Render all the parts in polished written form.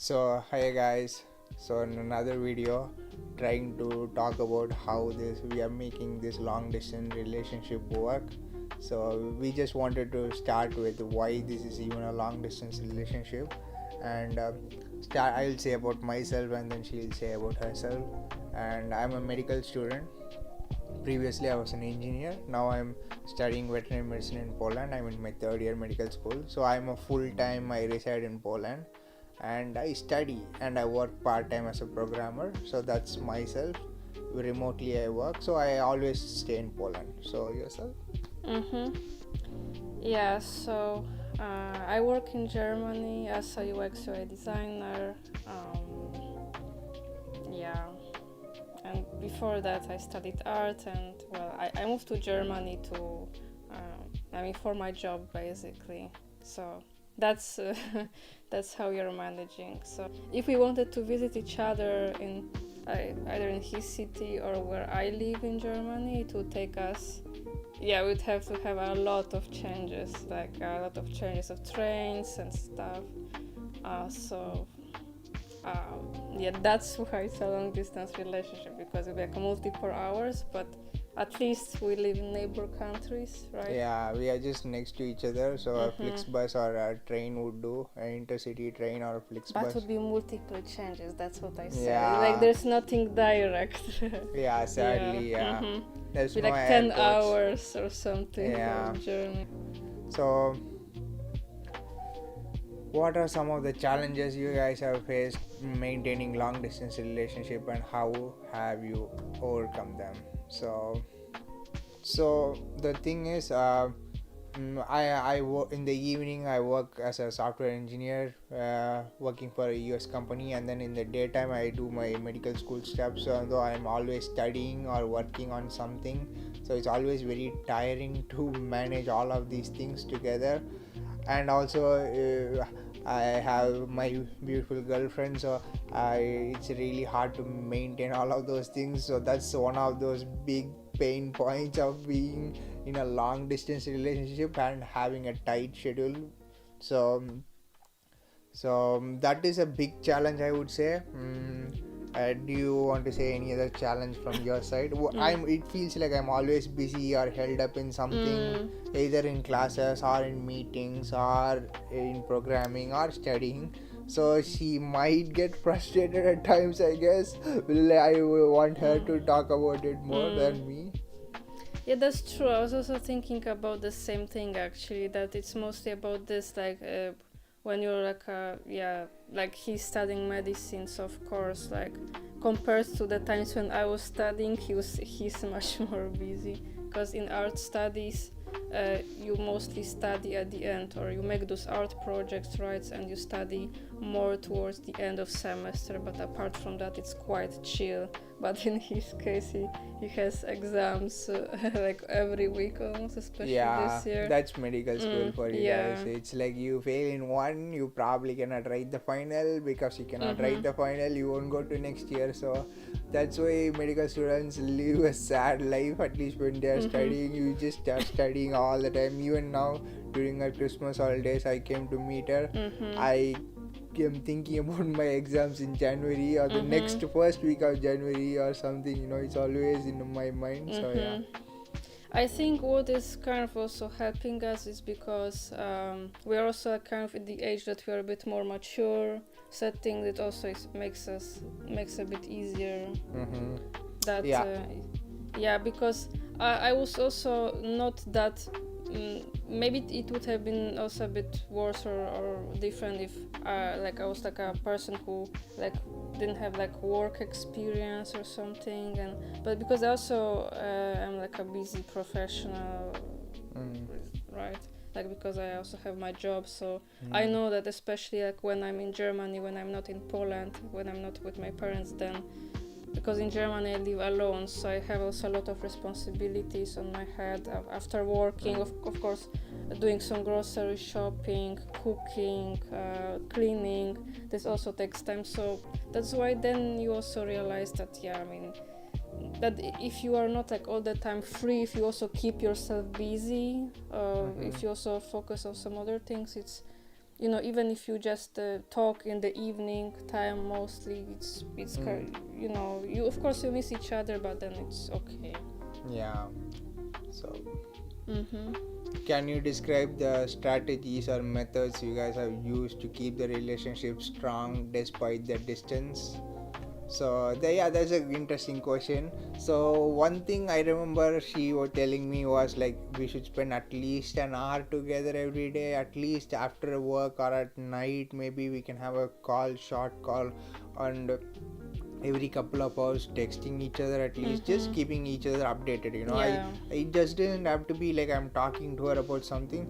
Hi guys. So in another video, trying to talk about how this we are making this long distance relationship work. So we just wanted to start with why this is even a long distance relationship, and start. I'll say about myself, and then she'll say about herself. And I'm a medical student. Previously, I was an engineer. Now I'm studying veterinary medicine in Poland. I'm in my third year medical school. So I'm a full time. I reside in Poland and I study and I work part time as a programmer. So that's myself. Remotely I work, so I always stay in Poland. So yourself? Mm-hmm. Yeah, so I work in Germany as a UX UI designer. Yeah, and before that I studied art, and I moved to Germany to, for my job basically. So that's that's how you're managing. So if we wanted to visit each other in either in his city or where I live in Germany, it would take us, we'd have to have a lot of changes, like a lot of changes of trains and stuff. So that's why it's a long distance relationship, because it's like multiple hours, but at least we live in neighbor countries, right? Yeah, we are just next to each other. So a Flixbus or a train would do, an intercity train or a Flixbus. But would be multiple changes. That's what I said. Yeah. Like there's nothing direct. Yeah, sadly, yeah. There's Be no like 10 airports. hours or something Yeah. for journey. So, what are some of the challenges you guys have faced maintaining long distance relationship, and how have you overcome them? So the thing is, I work in the evening. I work as a software engineer, working for a US company, and then in the daytime I do my medical school stuff. So though I'm always studying or working on something, so it's always very tiring to manage all of these things together. And also, I have my beautiful girlfriend, so it's really hard to maintain all of those things. So that's one of those big pain points of being in a long distance relationship and having a tight schedule. So that is a big challenge, I would say. Do you want to say any other challenge from your side? It feels like I'm always busy or held up in something, either in classes or in meetings or in programming or studying. So she might get frustrated at times, I guess. I want her to talk about it more than me. Yeah, that's true. I was also thinking about the same thing actually, that it's mostly about this, like when you're like he's studying medicine, so of course, like compared to the times when I was studying, he's much more busy, because in art studies you mostly study at the end, or you make those art projects, right, and you study more towards the end of semester, but apart from that it's quite chill. But in his case he has exams like every week almost, especially this year. That's medical school for you guys. It's like you fail in one, you probably cannot write the final. Because you cannot write the final, you won't go to next year. So that's why medical students live a sad life, at least when they are studying. You just start studying all the time. Even now during our Christmas holidays, I came to meet her. I am thinking about my exams in January or the next first week of January or something. It's always in my mind. So yeah, I think what is kind of also helping us is because we are also kind of in the age that we are a bit more mature. Setting it also makes a bit easier. That because I was also not that. Maybe it would have been also a bit worse or different if like I was like a person who like didn't have like work experience or something, but because I also am like a busy professional, right? Like because I also have my job, so I know that especially like when I'm in Germany, when I'm not in Poland, when I'm not with my parents, then because in Germany I live alone, so I have also a lot of responsibilities on my head after working, of course, doing some grocery shopping, cooking, cleaning. This also takes time, so that's why then you also realize that that if you are not like all the time free, if you also keep yourself busy, if you also focus on some other things, even if you just talk in the evening time mostly, it's you of course you miss each other, but then it's okay. Yeah. So Mm-hmm. can you describe the strategies or methods you guys have used to keep the relationship strong despite the distance? So that's an interesting question. So one thing I remember she was telling me was like we should spend at least an hour together every day, at least after work or at night. Maybe we can have a short call, and every couple of hours texting each other, at least just keeping each other updated. Yeah. It just didn't have to be like I'm talking to her about something.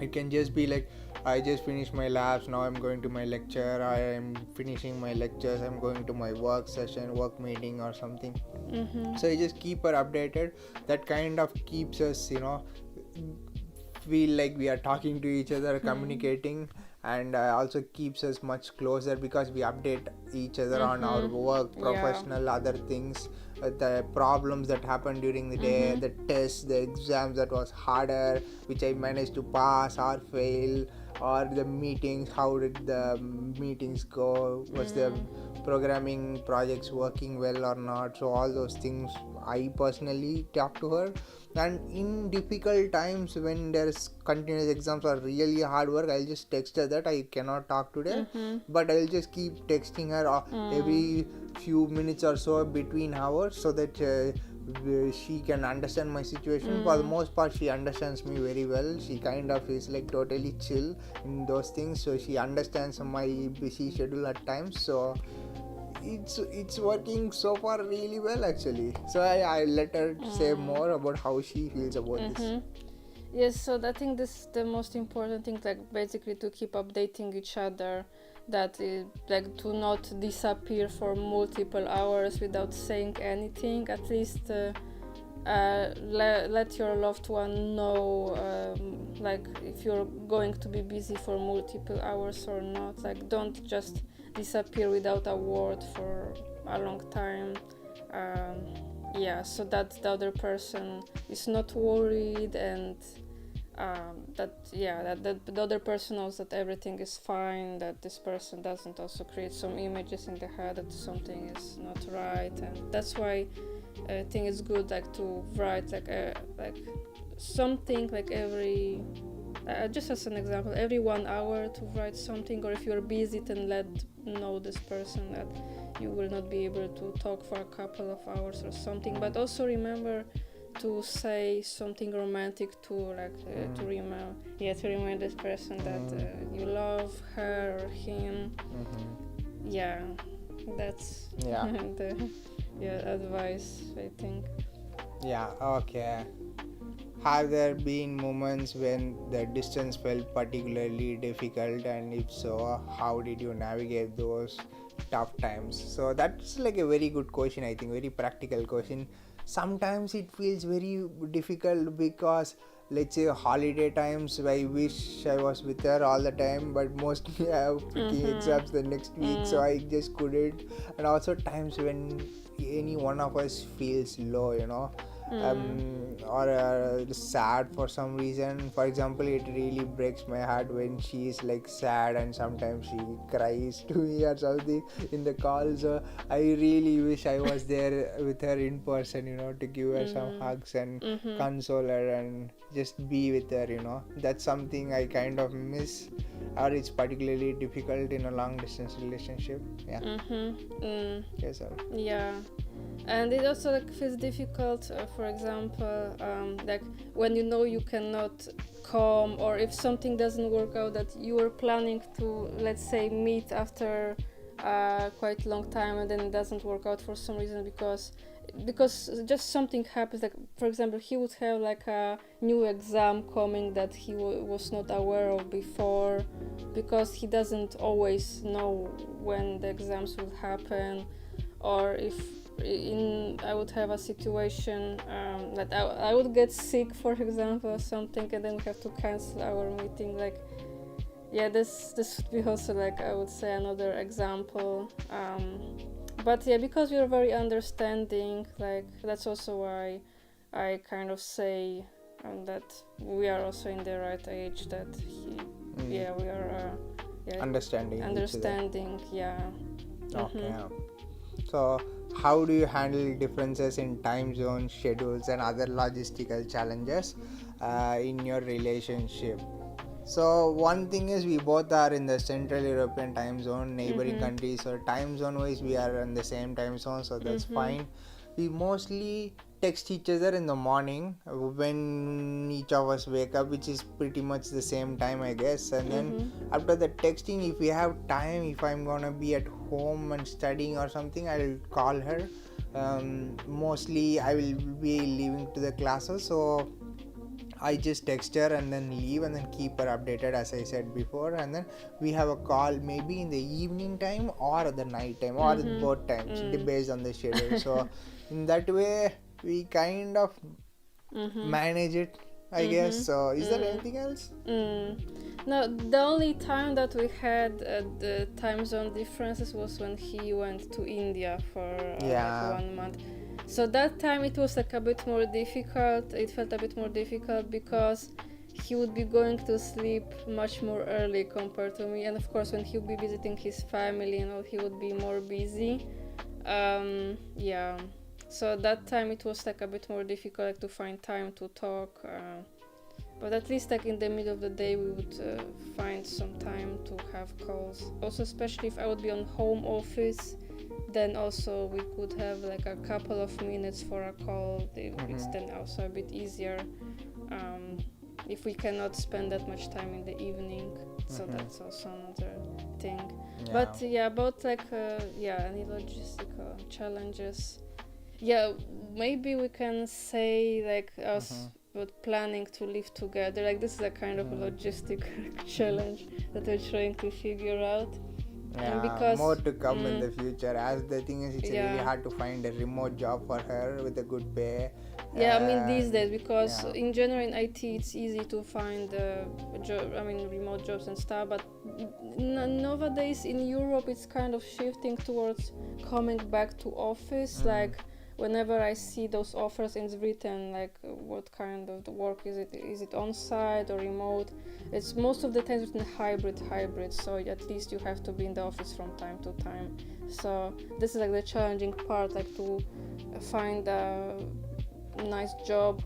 It can just be like I just finished my labs, now I'm going to my lecture, I am finishing my lectures, I'm going to my work session, work meeting or something. So I just keep her updated. That kind of keeps us feel like we are talking to each other, communicating, and also keeps us much closer because we update each other on our work, professional, other things, the problems that happened during the day, the tests, the exams that was harder, which I managed to pass or fail, or the meetings, how did the meetings go, was the programming projects working well or not. So all those things I personally talk to her. And in difficult times when there's continuous exams or really hard work, I'll just text her that I cannot talk today, but I'll just keep texting her every few minutes or so between hours, so that she can understand my situation. For the most part, she understands me very well. She kind of is like totally chill in those things, so she understands my busy schedule at times. So it's working so far really well actually. So I let her say more about how she feels about this. Yes, so I think this is the most important thing, like basically to keep updating each other, that like to not disappear for multiple hours without saying anything. At least let your loved one know, like if you're going to be busy for multiple hours or not. Like don't just disappear without a word for a long time. So that the other person is not worried, and that the other person knows that everything is fine, that this person doesn't also create some images in the head that something is not right. And that's why I think it's good like to write like something like every just as an example, every 1 hour to write something, or if you're busy, then let know this person that you will not be able to talk for a couple of hours or something. But also remember to say something romantic to to remind this person that you love her or him. Yeah, that's the advice, I think. Yeah, okay. Have there been moments when the distance felt particularly difficult, and if so, how did you navigate those tough times? So that's like a very good question, I think, very practical question. Sometimes it feels very difficult because, let's say, holiday times I wish I was with her all the time, but mostly I have freaking exams the next week, so I just couldn't. And also times when any one of us feels low, or sad for some reason. For example, it really breaks my heart when she is like sad and sometimes she cries to me or something in the call. So I really wish I was there with her in person, to give her some hugs and console her and just be with her. That's something I kind of miss, or it's particularly difficult in a long distance relationship. Yes, sir. Yeah, and it also like feels difficult, for example, like when you cannot come, or if something doesn't work out that you were planning to, let's say, meet after quite a long time, and then it doesn't work out for some reason because just something happens. Like for example, he would have like a new exam coming that he was not aware of before, because he doesn't always know when the exams will happen. Or if I would have a situation that I would get sick, for example, or something, and then we have to cancel our meeting. Like, yeah, this would be also like, I would say, another example. But yeah, because we are very understanding, like that's also why I kind of say that we are also in the right age, that he we are understanding each other. understanding. Yeah. Okay. So, how do you handle differences in time zones, schedules, and other logistical challenges in your relationship? So, one thing is we both are in the Central European time zone, neighboring countries, so time zone wise we are in the same time zone, so that's fine. We mostly text each other in the morning when each of us wake up, which is pretty much the same time, I guess. And then after the texting, if we have time, if I'm gonna be at home and studying or something, I'll call her. Mostly I will be leaving to the classes, so I just text her and then leave and then keep her updated, as I said before. And then we have a call maybe in the evening time or the night time or both times based on the schedule. So in that way we kind of manage it, I guess. So is there anything else? No, the only time that we had the time zone differences was when he went to India for like 1 month. So that time it was like a bit more difficult. It felt a bit more difficult because he would be going to sleep much more early compared to me, and of course when he would be visiting his family and all, he would be more busy. Yeah. So that time it was like a bit more difficult, like, to find time to talk. But at least like in the middle of the day we would find some time to have calls. Also, especially if I would be on home office, then also we could have like a couple of minutes for a call. It's then also a bit easier if we cannot spend that much time in the evening. So that's also another thing. But yeah, about like any logistical challenges. Yeah, maybe we can say like us but planning to live together. Like this is a kind of a logistic challenge that we're trying to figure out. Yeah, because more to come in the future, as the thing is it's really hard to find a remote job for her with a good pay. Yeah, I mean these days, because in general in IT it's easy to find remote jobs and stuff, but nowadays in Europe it's kind of shifting towards coming back to office. Like whenever I see those offers, it's written like what kind of the work is it? Is it on-site or remote? It's most of the time written hybrid, so at least you have to be in the office from time to time. So this is like the challenging part, like to find a nice job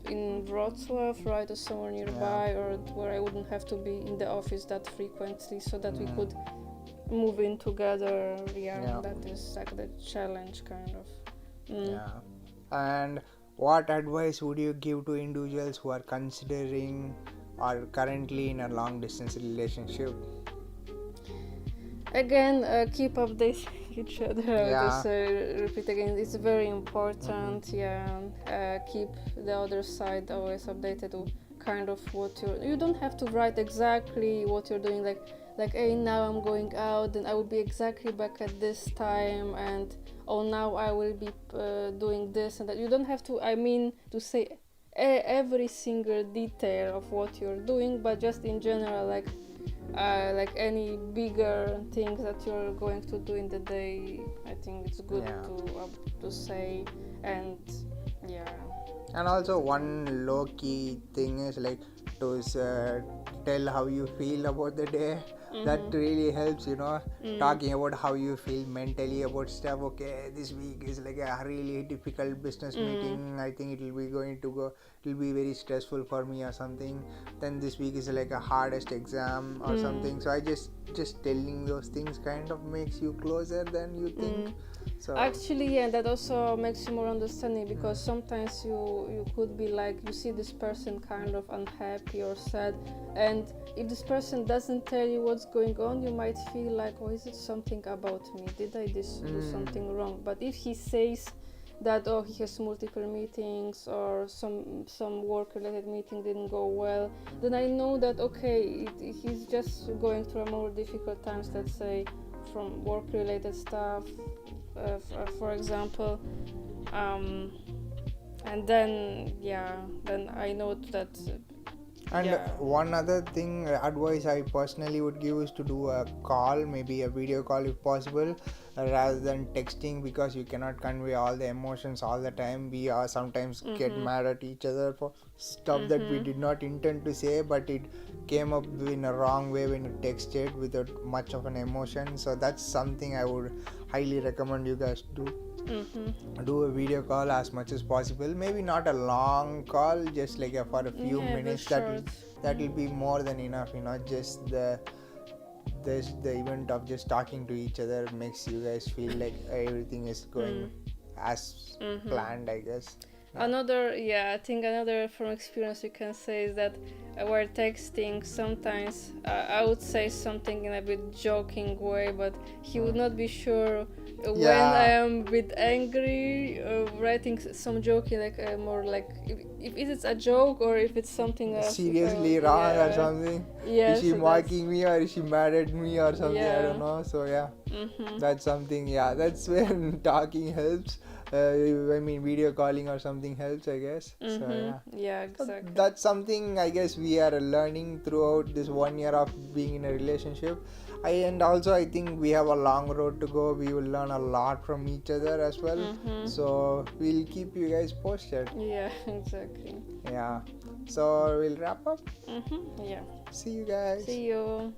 in Wrocław, right, or somewhere nearby, or where I wouldn't have to be in the office that frequently, so that we could move in together. That is like the challenge kind of. And what advice would you give to individuals who are considering or currently in a long distance relationship? Again, keep updating each other. I just repeat again, it's very important. Keep the other side always updated to kind of what you don't have to write exactly what you're doing, like hey, now I'm going out, then I will be exactly back at this time, and now I will be doing this and that. You don't have to, to say every single detail of what you're doing, but just in general, like any bigger things that you're going to do in the day. I think it's good to say. And and also one low key thing is like to tell how you feel about the day. That really helps, talking about how you feel mentally about stuff. Okay, this week is like a really difficult business meeting. I think it'll be very stressful for me or something. Then this week is like a hardest exam or something. So I just telling those things kind of makes you closer than you think. So actually, that also makes you more understanding, because sometimes you could be like, you see this person kind of unhappy or sad, and if this person doesn't tell you what's going on, you might feel like, oh, is it something about me? Did I do something wrong? But if he says that, oh, he has multiple meetings or some work-related meeting didn't go well, then I know that, okay, he's just going through a more difficult times, let's say, from work-related stuff, for example, and then I know that And Yeah. one other thing, advice I personally would give is to do a call, maybe a video call if possible, rather than texting, because you cannot convey all the emotions all the time. We are sometimes get mad at each other for stuff that we did not intend to say, but it came up in a wrong way when you texted without much of an emotion. So that's something I would highly recommend you guys do. Do a video call as much as possible, maybe not a long call, just like for a few minutes. That will be more than enough, just the event of just talking to each other makes you guys feel like everything is going as planned, I guess. I think another from experience you can say is that while texting, sometimes I would say something in a bit joking way, but he would not be sure when I am a bit angry, writing some joking, like more like if it's a joke or if it's something else. Seriously wrong or something. Yeah, is she mocking me or is she mad at me or something? I don't know. So that's something. That's when talking helps. Video calling or something helps, I guess. So exactly. That's something I guess we are learning throughout this 1 year of being in a relationship. And also I think we have a long road to go. We will learn a lot from each other as well. So we'll keep you guys posted. Yeah, exactly. So we'll wrap up. Yeah. See you guys. See you.